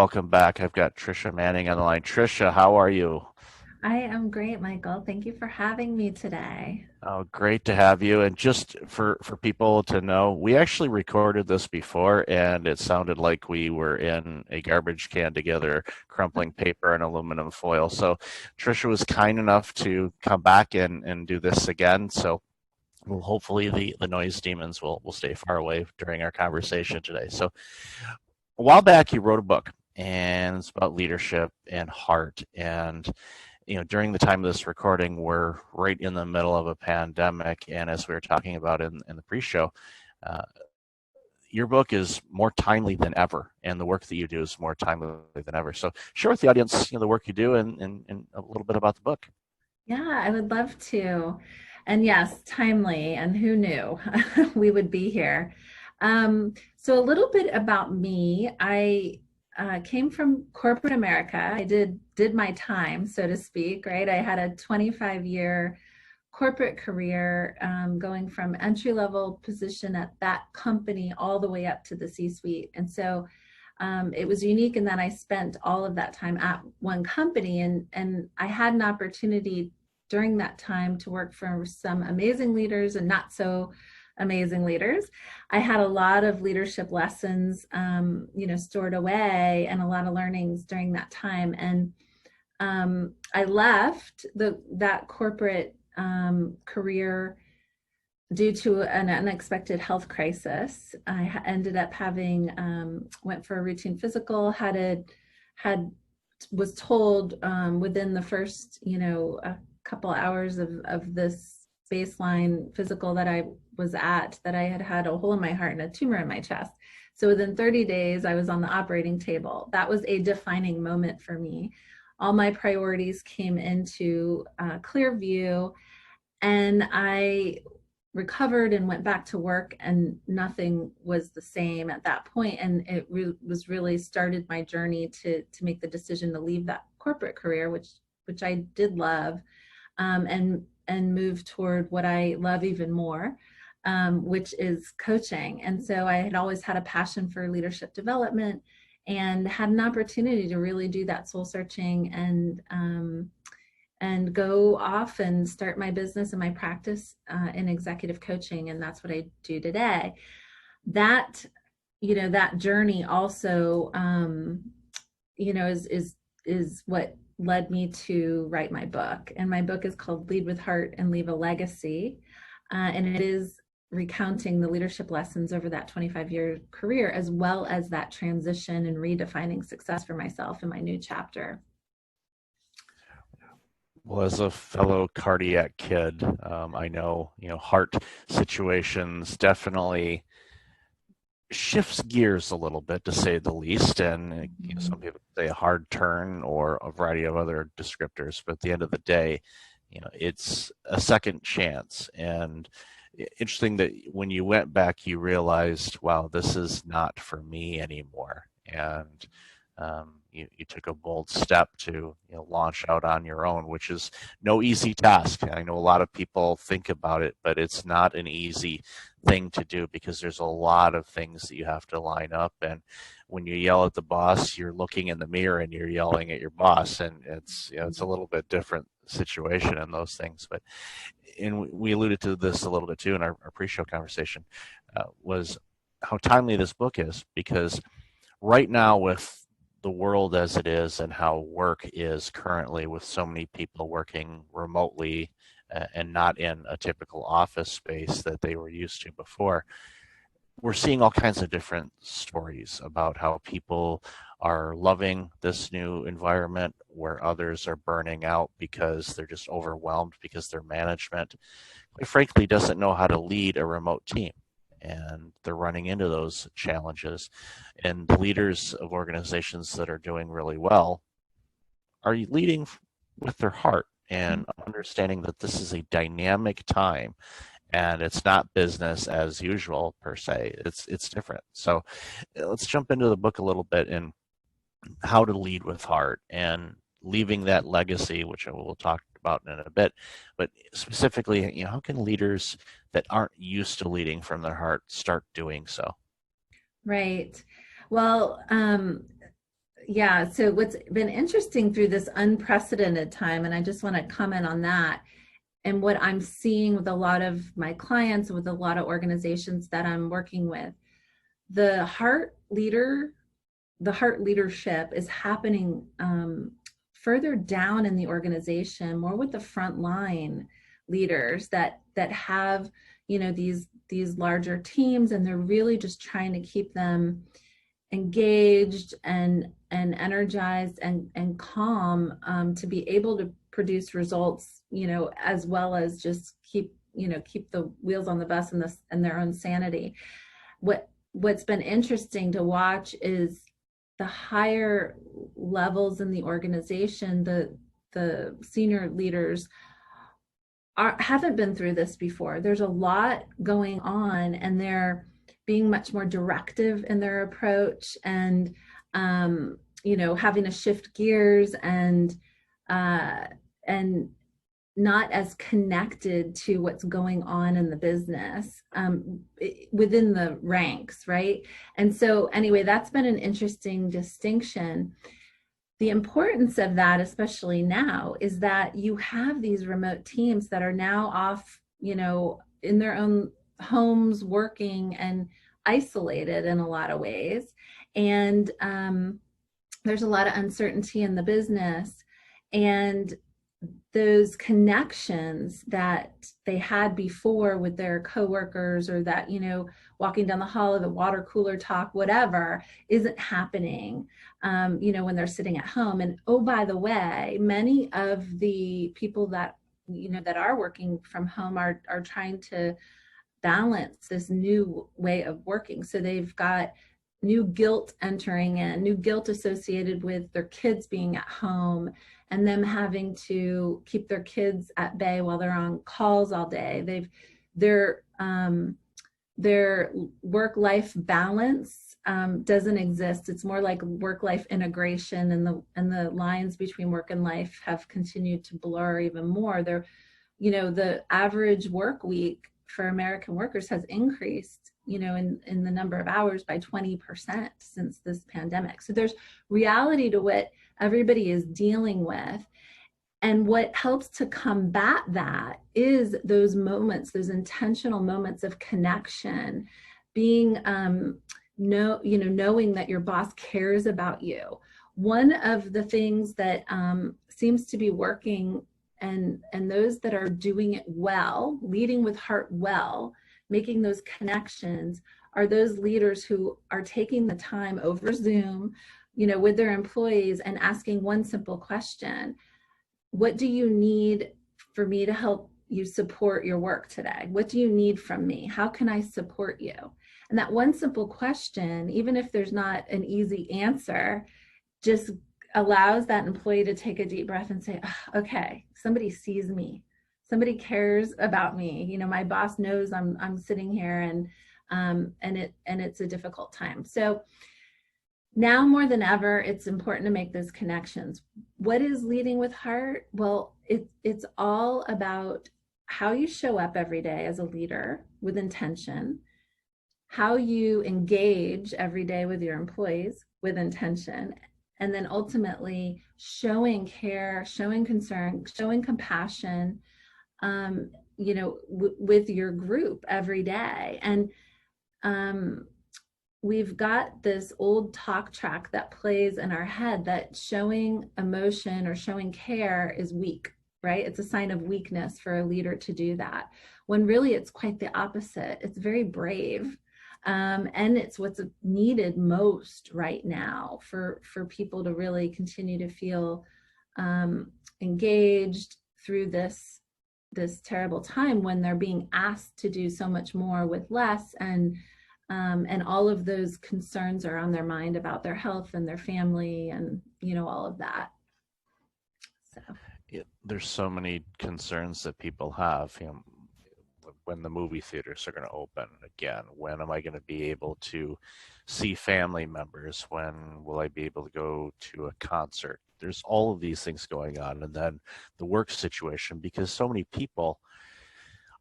welcome back. I've got Tricia Manning on the line. Tricia, how are you? I am great, Michael. Thank you for having me today. Oh, great to have you. And just for people to know, we actually recorded this before, and it sounded like we were in a garbage can together, crumpling paper and aluminum foil. So Tricia was kind enough to come back and do this again. So well, hopefully the noise demons will stay far away during our conversation today. So a while back, you wrote a book, and it's about leadership and heart. And during the time of this recording, we're right in the middle of a pandemic. And as we were talking about in the pre-show, uh, your book is more timely than ever, and the work that you do is more timely than ever. So share with the audience, the work you do and a little bit about the book. Yeah, I would love to. And yes, timely. And who knew we would be here? So, a little bit about me. I came from corporate America. I did my time, so to speak, right? I had a 25-year corporate career, going from entry level position at that company all the way up to the C-suite. And so it was unique in that I spent all of that time at one company, and I had an opportunity during that time to work for some amazing leaders and not so amazing leaders. I had a lot of leadership lessons, stored away, and a lot of learnings during that time. And I left that corporate career due to an unexpected health crisis. I ended up having went for a routine physical, had was told within the first a couple hours of this baseline physical that I was at that I had a hole in my heart and a tumor in my chest. So within 30 days, I was on the operating table. That was a defining moment for me. All my priorities came into clear view, and I recovered and went back to work, and nothing was the same at that point. And it was really started my journey to make the decision to leave that corporate career, which I did love, and move toward what I love even more, which is coaching. And so I had always had a passion for leadership development, and had an opportunity to really do that soul searching and go off and start my business and my practice in executive coaching. And that's what I do today. That, that journey also, is what led me to write my book. And my book is called Lead with Heart and Leave a Legacy. And it is recounting the leadership lessons over that 25-year career, as well as that transition and redefining success for myself in my new chapter. Well, as a fellow cardiac kid, I know, heart situations definitely shifts gears a little bit, to say the least. And some people say a hard turn or a variety of other descriptors, but at the end of the day, it's a second chance. And interesting that when you went back, you realized, wow, this is not for me anymore. And you took a bold step to launch out on your own, which is no easy task. I know a lot of people think about it, but it's not an easy thing to do because there's a lot of things that you have to line up. And when you yell at the boss, you're looking in the mirror and you're yelling at your boss, and it's a little bit different situation in those things. But and we alluded to this a little bit too in our pre-show conversation, was how timely this book is, because right now, with the world as it is and how work is currently, with so many people working remotely and not in a typical office space that they were used to before, we're seeing all kinds of different stories about how people are loving this new environment, where others are burning out because they're just overwhelmed because their management, quite frankly, doesn't know how to lead a remote team. And they're running into those challenges. And the leaders of organizations that are doing really well are leading with their heart and understanding that this is a dynamic time, and it's not business as usual per se. It's different. So let's jump into the book a little bit and how to lead with heart and leaving that legacy, which I will talk about in a bit. But specifically, how can leaders that aren't used to leading from their heart start doing so? Right. Well, Yeah, so what's been interesting through this unprecedented time, and I just want to comment on that, and what I'm seeing with a lot of my clients, with a lot of organizations that I'm working with, the heart leader, the heart leadership is happening further down in the organization, more with the frontline leaders that have, these larger teams, and they're really just trying to keep them engaged and energized and calm, to be able to produce results, as well as just keep the wheels on the bus and their own sanity. What's been interesting to watch is the higher levels in the organization, the senior leaders haven't been through this before. There's a lot going on, and they're being much more directive in their approach, and having to shift gears, uh, and not as connected to what's going on in the business, within the ranks, right? And so, anyway, that's been an interesting distinction. The importance of that, especially now, is that you have these remote teams that are now off, in their own homes, working and isolated in a lot of ways. And there's a lot of uncertainty in the business. And those connections that they had before with their coworkers, or that, walking down the hall, or the water cooler talk, whatever, isn't happening, when they're sitting at home. And oh, by the way, many of the people that, that are working from home are trying to balance this new way of working. So they've got new guilt entering in, new guilt associated with their kids being at home, and them having to keep their kids at bay while they're on calls all day. Their work-life balance doesn't exist. It's more like work-life integration, and the lines between work and life have continued to blur even more. The average work week for American workers has increased, in the number of hours by 20% since this pandemic. So there's reality to what everybody is dealing with. And what helps to combat that is those moments, those intentional moments of connection, being, knowing that your boss cares about you. One of the things that seems to be working, and those that are doing it well, leading with heart well, making those connections, are those leaders who are taking the time over Zoom, with their employees, and asking one simple question: what do you need for me to help you support your work today? What do you need from me? How can I support you? And that one simple question, even if there's not an easy answer, just allows that employee to take a deep breath and say, oh, okay, somebody sees me, somebody cares about me. My boss knows I'm sitting here, and it's a difficult time. So now more than ever, it's important to make those connections. What is leading with heart? Well, it's all about how you show up every day as a leader with intention, how you engage every day with your employees with intention, and then ultimately showing care, showing concern, showing compassion, with your group every day. And we've got this old talk track that plays in our head that showing emotion or showing care is weak, right? It's a sign of weakness for a leader to do that, when really it's quite the opposite. It's very brave. And it's what's needed most right now for people to really continue to feel engaged through this terrible time, when they're being asked to do so much more with less, and all of those concerns are on their mind about their health and their family, and all of that. So There's so many concerns that people have. When the movie theaters are going to open again, when am I going to be able to see family members? When will I be able to go to a concert? There's all of these things going on. And then the work situation, because so many people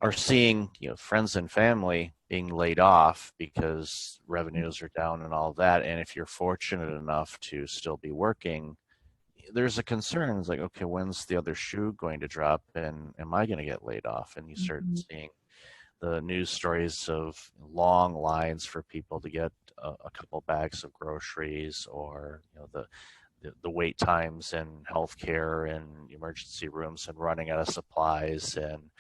are seeing, friends and family being laid off because revenues are down and all that. And if you're fortunate enough to still be working, there's a concern. It's like, okay, when's the other shoe going to drop, and am I going to get laid off? And you start Mhm. seeing the news stories of long lines for people to get a couple bags of groceries, or the wait times in healthcare and emergency rooms and running out of supplies. And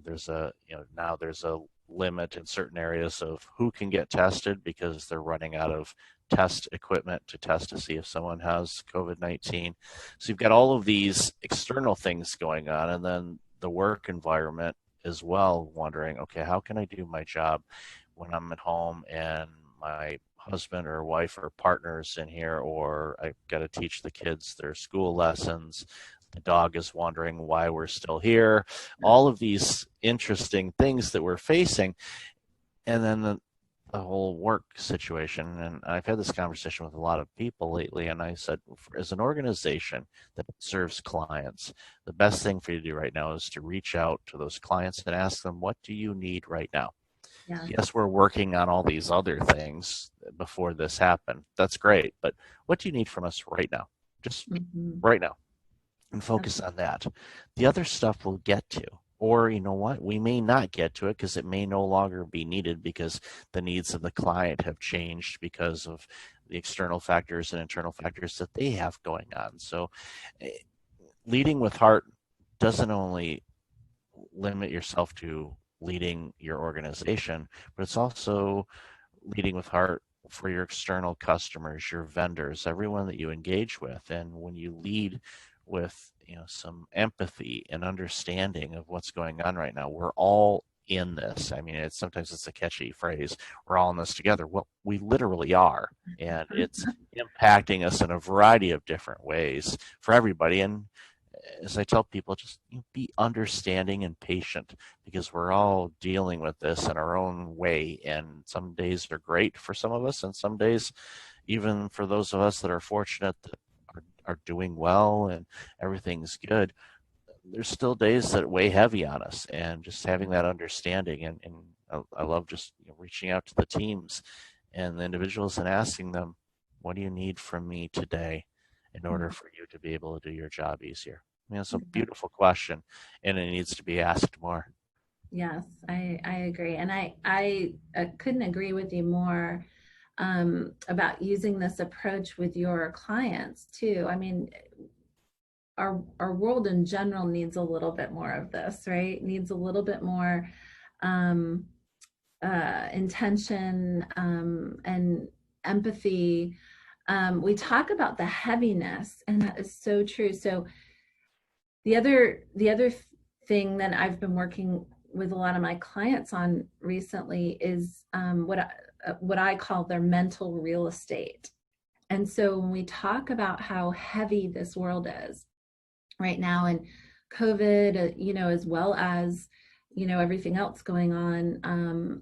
there's a now there's a limit in certain areas of who can get tested because they're running out of test equipment to test to see if someone has COVID-19. So you've got all of these external things going on, and then the work environment as well, wondering, okay, how can I do my job when I'm at home and my husband or wife or partners in here, or I've got to teach the kids their school lessons. The dog is wondering why we're still here. All of these interesting things that we're facing. And then the whole work situation. And I've had this conversation with a lot of people lately. And I said, as an organization that serves clients, the best thing for you to do right now is to reach out to those clients and ask them, what do you need right now? Yeah. Yes, we're working on all these other things before this happened. That's great. But what do you need from us right now? Just Mhm. right now, and focus on that. The other stuff we'll get to. Or, you know what, we may not get to it because it may no longer be needed because the needs of the client have changed because of the external factors and internal factors that they have going on. So, eh, leading with heart doesn't only limit yourself to leading your organization, but it's also leading with heart for your external customers, your vendors, everyone that you engage with. And when you lead with some empathy and understanding of what's going on right now, we're all in this. I mean, it's a catchy phrase. We're all in this together. Well, we literally are, and it's impacting us in a variety of different ways for everybody. And as I tell people, just be understanding and patient because we're all dealing with this in our own way. And some days are great for some of us, and some days, even for those of us that are fortunate that are doing well and everything's good, there's still days that weigh heavy on us. And just having that understanding, and I love just reaching out to the teams and the individuals and asking them, what do you need from me today in order for you to be able to do your job easier? It's a beautiful question, and it needs to be asked more. Yes, I agree. And I couldn't agree with you more about using this approach with your clients too. I mean, our world in general needs a little bit more of this, right? Needs a little bit more um, intention and empathy. We talk about the heaviness, and that is so true. So the other thing that I've been working with a lot of my clients on recently is what I call their mental real estate. And so when we talk about how heavy this world is right now, and COVID, as well as everything else going on,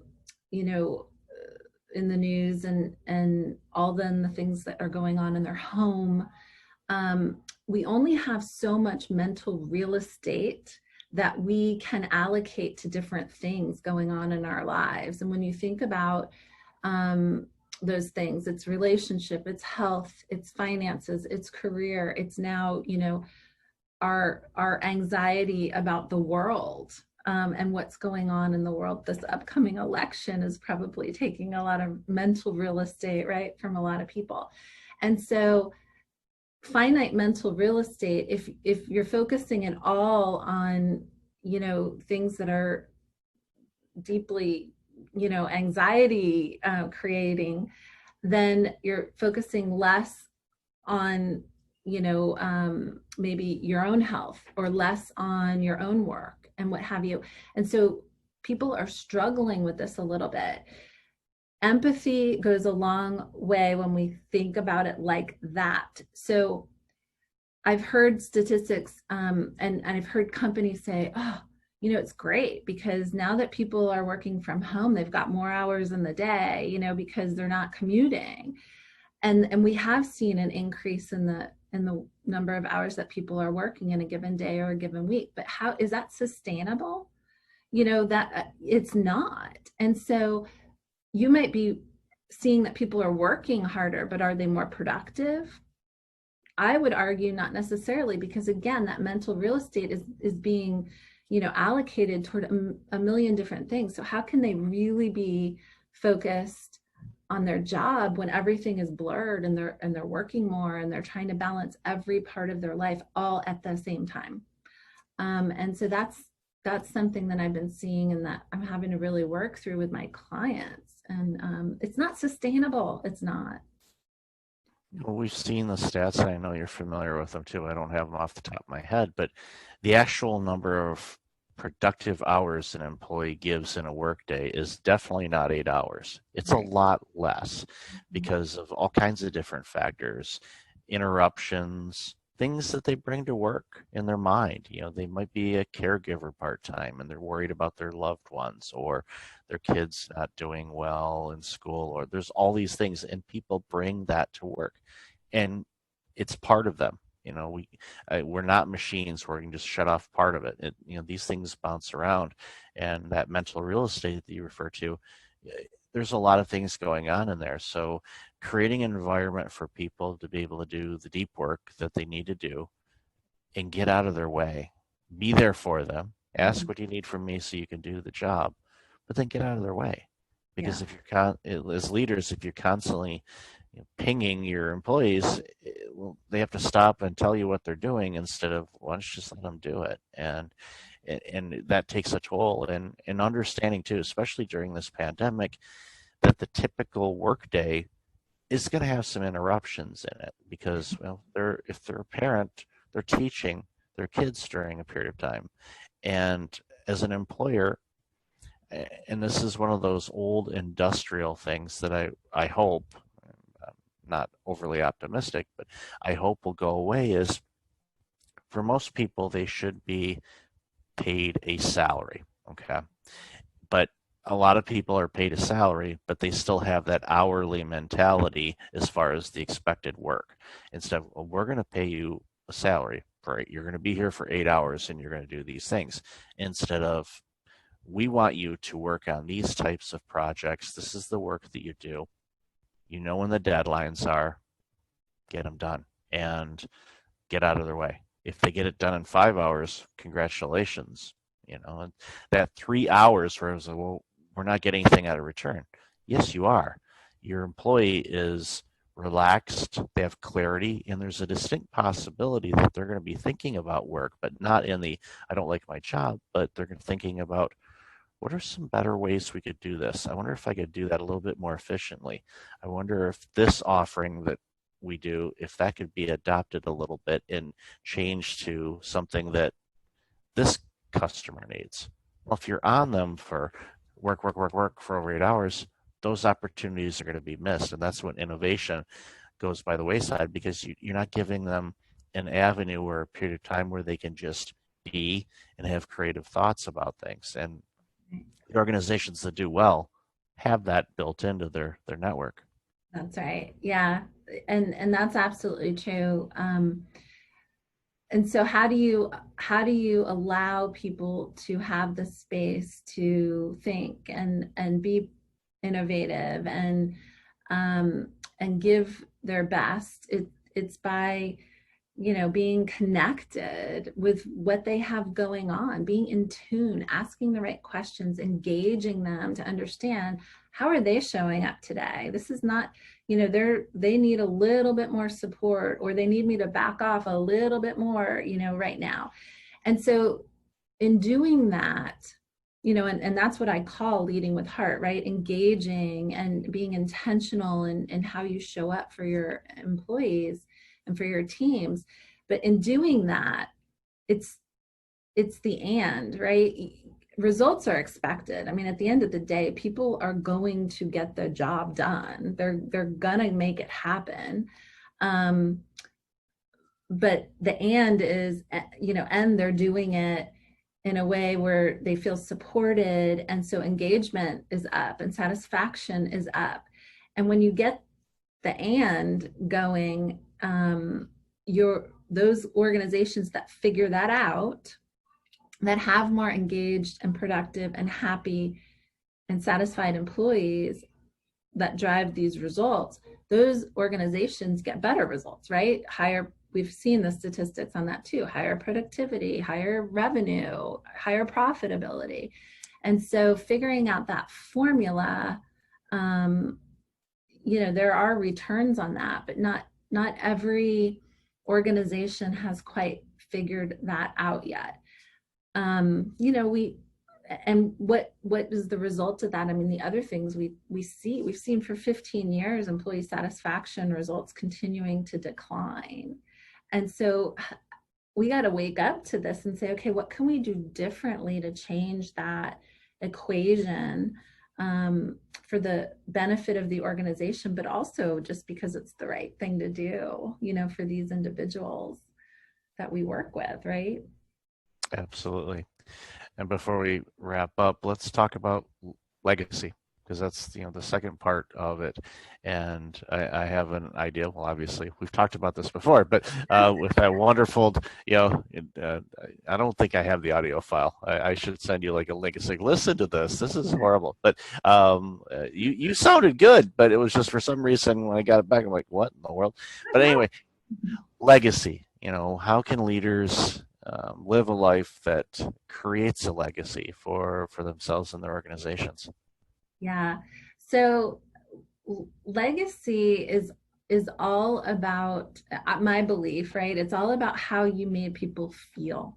you know, in the news, and all then the things that are going on in their home, we only have so much mental real estate that we can allocate to different things going on in our lives. And when you think about those things, it's relationship, it's health, it's finances, it's career, it's now, our anxiety about the world, and what's going on in the world. This upcoming election is probably taking a lot of mental real estate, right, from a lot of people. And so finite mental real estate, if you're focusing it all on things that are deeply anxiety creating, then you're focusing less on maybe your own health, or less on your own work and what have you. And so people are struggling with this a little bit. Empathy goes a long way when we think about it like that. So I've heard statistics, and I've heard companies say, oh, it's great because now that people are working from home, they've got more hours in the day, because they're not commuting. And we have seen an increase in the number of hours that people are working in a given day or a given week. But how is that sustainable? that it's not. And so you might be seeing that people are working harder, but are they more productive? I would argue not necessarily, because again, that mental real estate is being, allocated toward a million different things. So how can they really be focused on their job when everything is blurred, and they're working more, and they're trying to balance every part of their life all at the same time? And so that's something that I've been seeing, and that I'm having to really work through with my clients. And it's not sustainable. It's not. Well, we've seen the stats, and I know you're familiar with them too. I don't have them off the top of my head, but the actual number of productive hours an employee gives in a workday is definitely not 8 hours. It's a Right. lot less Mhm. because of all kinds of different factors, interruptions, things that they bring to work in their mind. They might be a caregiver part-time and they're worried about their loved ones, or their kids not doing well in school, or there's all these things, and people bring that to work, and it's part of them. We're not machines where we can just shut off part of it. These things bounce around, and that mental real estate that you refer to, there's a lot of things going on in there. So creating an environment for people to be able to do the deep work that they need to do and get out of their way, be there for them, ask Mhm. what you need from me so you can do the job, but then get out of their way. Yeah. Because if as leaders, if you're constantly pinging your employees, well, they have to stop and tell you what they're doing instead of, why don't you just let them do it? And that takes a toll. And understanding too, especially during this pandemic, that the typical workday is going to have some interruptions in it because, well, if they're a parent, they're teaching their kids during a period of time. And as an employer, and this is one of those old industrial things that I hope, I'm not overly optimistic, but I hope will go away, is for most people, they should be paid a salary. Okay. But a lot of people are paid a salary, but they still have that hourly mentality as far as the expected work. Instead of, well, we're going to pay you a salary for it. You're going to be here for 8 hours and you're going to do these things. Instead of, we want you to work on these types of projects. This is the work that you do. You know when the deadlines are, get them done and get out of their way. If they get it done in 5 hours, congratulations. And that 3 hours where it was like, well, we're not getting anything out of return. Yes, you are. Your employee is relaxed, they have clarity, and there's a distinct possibility that they're going to be thinking about work, but not in the, I don't like my job, but they're thinking about, what are some better ways we could do this? I wonder if I could do that a little bit more efficiently. I wonder if this offering that we do, if that could be adopted a little bit and changed to something that this customer needs. Well, if you're on them for work, work, work, work for over 8 hours, those opportunities are going to be missed. And that's when innovation goes by the wayside, because you're not giving them an avenue or a period of time where they can just be and have creative thoughts about things. And the organizations that do well have that built into their network. That's right. Yeah. And that's absolutely true. And so how do you allow people to have the space to think and be innovative and give their best? It's by being connected with what they have going on, being in tune, asking the right questions, engaging them to understand how are they showing up today. This is not, they need a little bit more support, or they need me to back off a little bit more, right now. And so in doing that, and that's what I call leading with heart, right? Engaging and being intentional in how you show up for your employees and for your teams. But in doing that, it's it's the and, right? Results are expected. I mean, at the end of the day, people are going to get the job done. They're gonna make it happen. Um, but the and is, and they're doing it in a way where they feel supported, and so engagement is up and satisfaction is up. And when you get the and going, your those organizations that figure that out that have more engaged and productive and happy and satisfied employees that drive these results, those organizations get better results, right? Higher, we've seen the statistics on that too, higher productivity, higher revenue, higher profitability. And so figuring out that formula, um, there are returns on that, but not every organization has quite figured that out yet. We and what is the result of that? I mean, the other things we've seen for 15 years employee satisfaction results continuing to decline. And so we got to wake up to this and say, okay, what can we do differently to change that equation, for the benefit of the organization, but also just because it's the right thing to do, for these individuals that we work with, right? Absolutely. And before we wrap up, let's talk about legacy, because that's the second part of it. And I have an idea. Well, obviously, we've talked about this before, but with that wonderful, I don't think I have the audio file. I should send you like a link. It's like, listen to this. This is horrible. But you sounded good, but it was just for some reason when I got it back, I'm like, what in the world? But anyway, legacy. How can leaders live a life that creates a legacy for themselves and their organizations? Yeah. So legacy is all about, my belief, right? It's all about how you made people feel.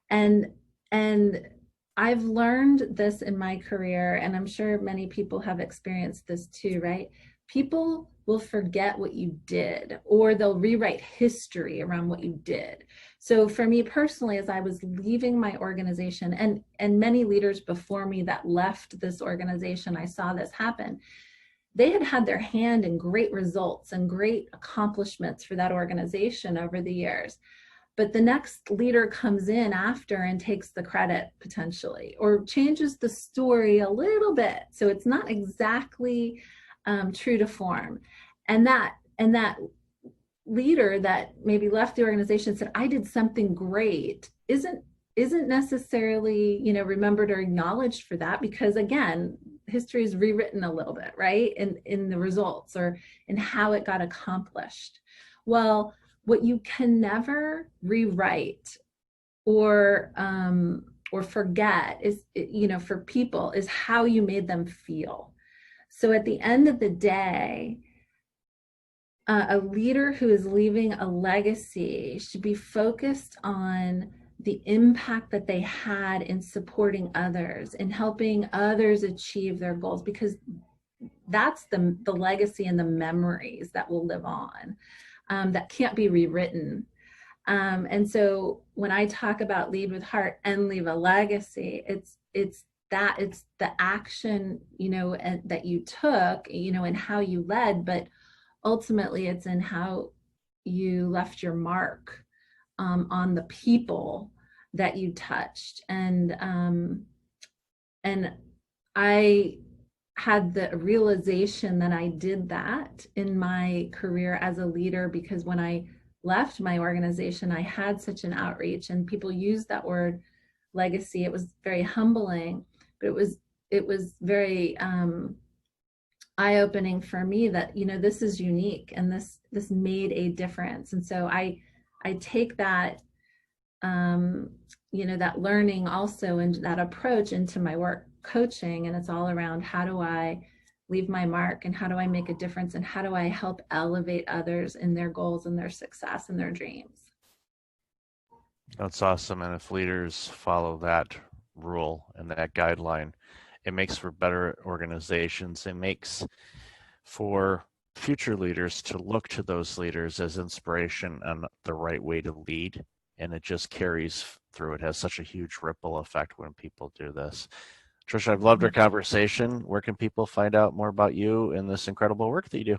And and I've learned this in my career, and I'm sure many people have experienced this too, right? People will forget what you did, or they'll rewrite history around what you did. So for me personally, as I was leaving my organization, and many leaders before me that left this organization, I saw this happen. They had had their hand in great results and great accomplishments for that organization over the years, but the next leader comes in after and takes the credit potentially, or changes the story a little bit so it's not exactly true to form. And that leader that maybe left the organization and said, I did something great, isn't necessarily remembered or acknowledged for that, because again, history is rewritten a little bit, right, in the results or in how it got accomplished. Well, what you can never rewrite or forget is, for people, is how you made them feel. So at the end of the day, a leader who is leaving a legacy should be focused on the impact that they had in supporting others, in helping others achieve their goals, because that's the legacy and the memories that will live on, that can't be rewritten. And so when I talk about lead with heart and leave a legacy, it's the action, that you took, and how you led, but ultimately it's in how you left your mark, on the people that you touched. And I had the realization that I did that in my career as a leader, because when I left my organization, I had such an outreach, and people used that word legacy. It was very humbling, but it was very eye-opening for me that this is unique, and this made a difference. And so I take that, that learning also, and that approach into my work coaching, and it's all around how do I leave my mark, and how do I make a difference, and how do I help elevate others in their goals and their success and their dreams. That's awesome. And if leaders follow that rule and that guideline, it makes for better organizations. It makes for future leaders to look to those leaders as inspiration and the right way to lead. And it just carries through. It has such a huge ripple effect when people do this. Tricia, I've loved our conversation. Where can people find out more about you and this incredible work that you do?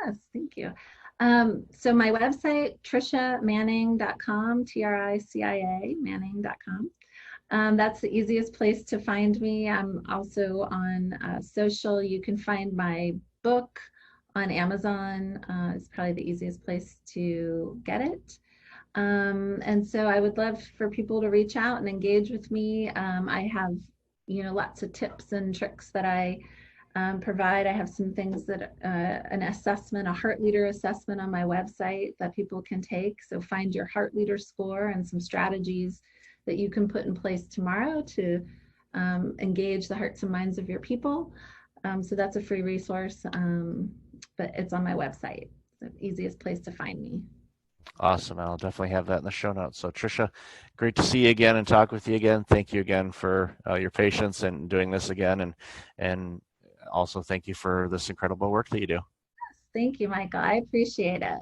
Yes, thank you. So my website, triciamanning.com, TRICIA, manning.com. That's the easiest place to find me. I'm also on social. You can find my book on Amazon. It's probably the easiest place to get it. And so I would love for people to reach out and engage with me. I have, lots of tips and tricks that I provide. I have some things that an assessment, a heart leader assessment on my website that people can take. So find your heart leader score and some strategies that you can put in place tomorrow to engage the hearts and minds of your people. So that's a free resource, but it's on my website. It's the easiest place to find me. Awesome. I'll definitely have that in the show notes. So, Tricia, great to see you again and talk with you again. Thank you again for your patience and doing this again, and also thank you for this incredible work that you do. Thank you, Michael. I appreciate it.